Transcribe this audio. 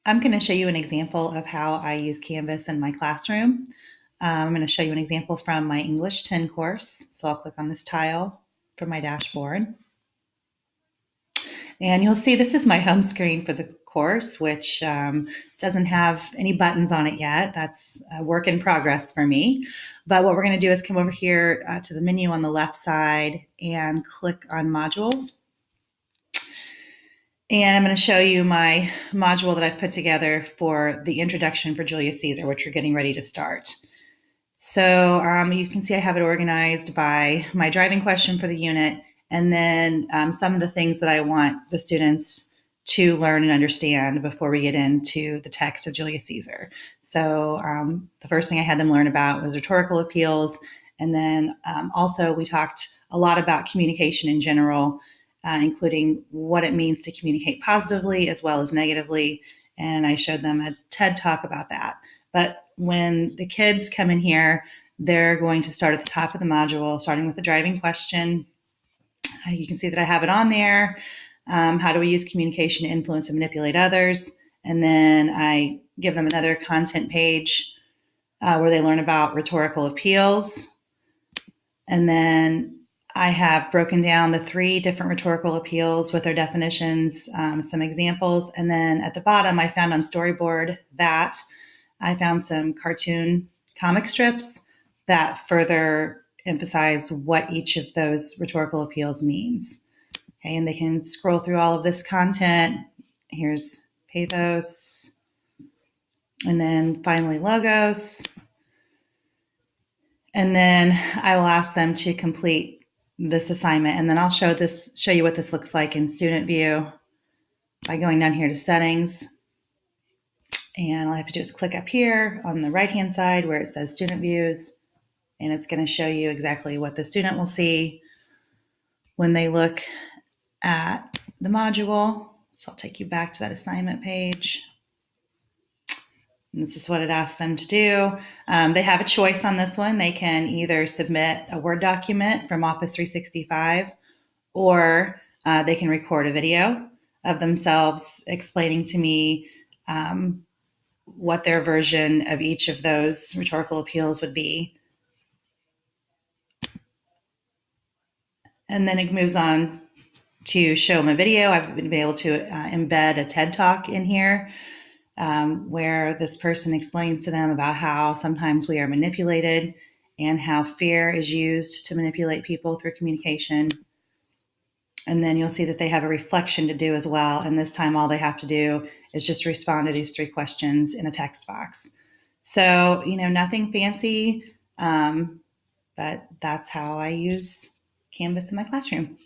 I'm going to show you an example of how I use Canvas in my classroom. I'm going to show you an example from my English 10 course. So I'll click on this tile for my dashboard. And you'll see this is my home screen for the course, which doesn't have any buttons on it yet. That's a work in progress for me. But what we're going to do is come over here to the menu on the left side and click on modules. And I'm going to show you my module that I've put together for the introduction for Julius Caesar, which we're getting ready to start. So you can see I have it organized by my driving question for the unit, and then some of the things that I want the students to learn and understand before we get into the text of Julius Caesar. So the first thing I had them learn about was rhetorical appeals, and then also we talked a lot about communication in general, including what it means to communicate positively as well as negatively, and I showed them a TED Talk about that. But when the kids come in here, they're going to start at the top of the module, starting with the driving question. You can see that I have it on there. How do we use communication to influence and manipulate others? And then I give them another content page where they learn about rhetorical appeals. And then I have broken down the 3 different rhetorical appeals with their definitions, some examples. And then at the bottom, I found on Storyboard that I found some cartoon comic strips that further emphasize what each of those rhetorical appeals means. Okay, and they can scroll through all of this content. Here's pathos, and then finally logos. And then I will ask them to complete this assignment, and then I'll show you what this looks like in student view by going down here to settings. And all I have to do is click up here on the right-hand side where it says student views, and it's going to show you exactly what the student will see when they look at the module. So I'll take you back to that assignment page. And this is what it asks them to do. They have a choice on this one. They can either submit a Word document from Office 365, or they can record a video of themselves explaining to me what their version of each of those rhetorical appeals would be. And then it moves on to show them a video. I've been able to embed a TED Talk in here where this person explains to them about how sometimes we are manipulated and how fear is used to manipulate people through communication. And then you'll see that they have a reflection to do as well. And this time, all they have to do is just respond to these 3 questions in a text box. So, nothing fancy, but that's how I use Canvas in my classroom.